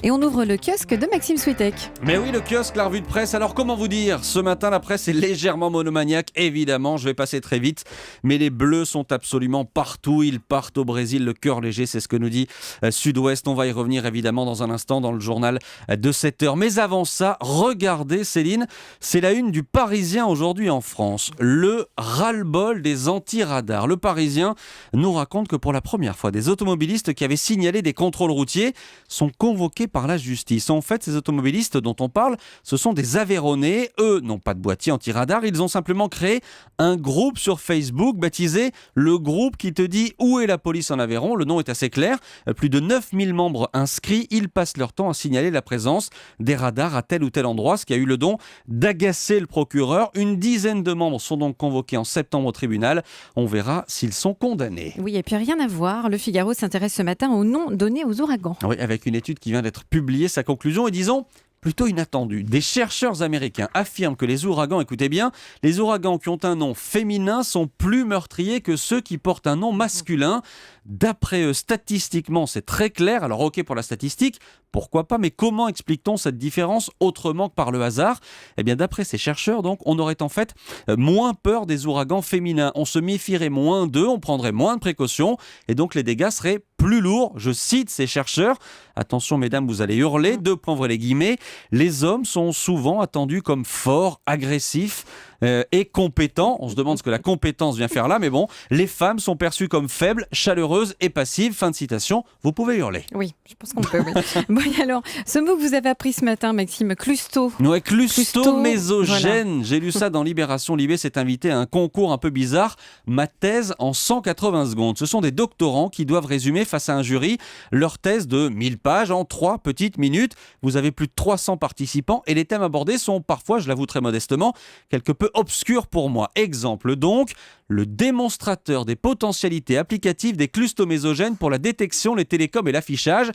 Et on ouvre le kiosque de Maxime Switek. Mais oui, le kiosque, la revue de presse. Alors comment vous dire, ce matin la presse est légèrement monomaniaque, évidemment, je vais passer très vite, mais les Bleus sont absolument partout, ils partent au Brésil, le cœur léger, c'est ce que nous dit Sud-Ouest. On va y revenir évidemment dans un instant dans le journal de 7h. Mais avant ça, regardez Céline, c'est la une du Parisien aujourd'hui en France, le ras-le-bol des anti-radars. Le Parisien nous raconte que pour la première fois, des automobilistes qui avaient signalé des contrôles routiers sont convoqués par la justice. En fait, ces automobilistes dont on parle, ce sont des Aveyronnais. Eux n'ont pas de boîtier anti-radar, ils ont simplement créé un groupe sur Facebook baptisé « Le groupe qui te dit où est la police en Aveyron ». Le nom est assez clair, plus de 9000 membres inscrits, ils passent leur temps à signaler la présence des radars à tel ou tel endroit, ce qui a eu le don d'agacer le procureur. Une dizaine de membres sont donc convoqués en septembre au tribunal. On verra s'ils sont condamnés. Oui, et puis rien à voir, le Figaro s'intéresse ce matin au nom donné aux ouragans. Oui, avec une étude qui vient d'être publiée, sa conclusion est, disons, plutôt inattendue. Des chercheurs américains affirment que les ouragans, écoutez bien, les ouragans qui ont un nom féminin sont plus meurtriers que ceux qui portent un nom masculin. D'après eux, statistiquement, c'est très clair. Alors ok pour la statistique, pourquoi pas, mais comment explique-t-on cette différence autrement que par le hasard ? Eh bien d'après ces chercheurs, donc, on aurait en fait moins peur des ouragans féminins. On se méfierait moins d'eux, on prendrait moins de précautions et donc les dégâts seraient plus lourds. Je cite ces chercheurs. Attention mesdames, vous allez hurler, deux points ouvrez les guillemets. Les hommes sont souvent attendus comme forts, agressifs et compétents. On se demande ce que la compétence vient faire là, mais bon, les femmes sont perçues comme faibles, chaleureuses et passives. Fin de citation. Vous pouvez hurler. Oui, je pense qu'on peut, oui. Bon, et alors, ce mot que vous avez appris ce matin, Maxime, clusto. Ouais, clustomésogène. Voilà. J'ai lu ça dans Libération. Libé s'est invité à un concours un peu bizarre. Ma thèse en 180 secondes. Ce sont des doctorants qui doivent résumer face à un jury leur thèse de 1000 pages en 3 petites minutes. Vous avez plus de 300 participants et les thèmes abordés sont parfois, je l'avoue très modestement, quelque peu obscurs pour moi. Exemple donc, le démonstrateur des potentialités applicatives des clustomésogènes pour la détection, les télécoms et l'affichage.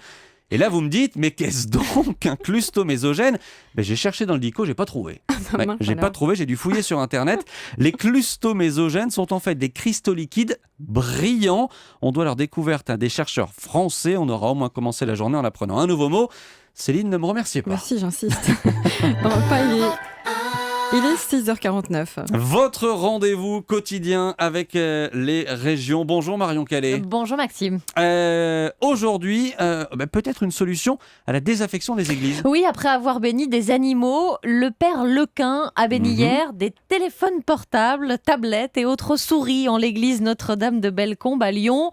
Et là, vous me dites, mais qu'est-ce donc qu'un clustomésogène ? J'ai cherché dans le dico, j'ai pas trouvé. Pas trouvé, j'ai dû fouiller sur Internet. Les clustomésogènes sont en fait des cristaux liquides brillants. On doit leur découverte à des chercheurs français. On aura au moins commencé la journée en apprenant un nouveau mot. Céline, ne me remerciez pas. Merci, j'insiste. Il est 6h49. Votre rendez-vous quotidien avec les régions. Bonjour Marion Calais. Bonjour Maxime. Aujourd'hui, peut-être une solution à la désaffection des églises. Oui, après avoir béni des animaux, le père Lequin a béni hier des téléphones portables, tablettes et autres souris en l'église Notre-Dame de Bellecombe à Lyon.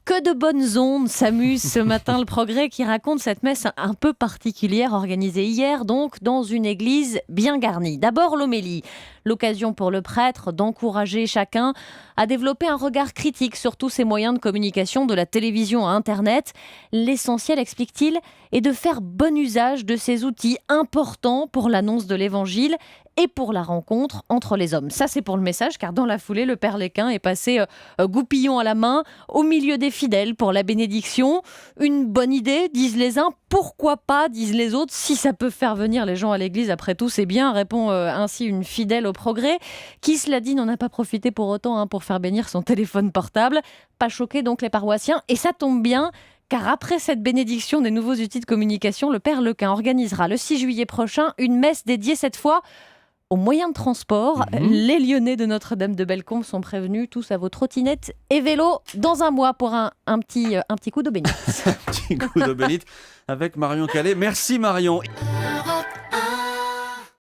Que de bonnes ondes s'amusent ce matin le Progrès qui raconte cette messe un peu particulière organisée hier donc dans une église bien garnie. D'abord l'homélie, l'occasion pour le prêtre d'encourager chacun à développer un regard critique sur tous ces moyens de communication de la télévision à Internet. L'essentiel, explique-t-il, est de faire bon usage de ces outils importants pour l'annonce de l'évangile et pour la rencontre entre les hommes. Ça, c'est pour le message, car dans la foulée, le père Léquin est passé goupillon à la main au milieu des fidèles pour la bénédiction. Une bonne idée, disent les uns. Pourquoi pas, disent les autres. Si ça peut faire venir les gens à l'église, après tout, c'est bien, répond ainsi une fidèle au Progrès, qui, cela dit, n'en a pas profité pour autant pour faire bénir son téléphone portable. Pas choqué donc les paroissiens, et ça tombe bien, car après cette bénédiction des nouveaux outils de communication, le père Lequin organisera le 6 juillet prochain une messe dédiée cette fois aux moyens de transport. Les Lyonnais de Notre-Dame de Bellecombe sont prévenus, tous à vos trottinettes et vélos, dans un mois pour un petit coup d'eau bénite. Un petit coup d'eau bénite avec Marion Calais. Merci Marion.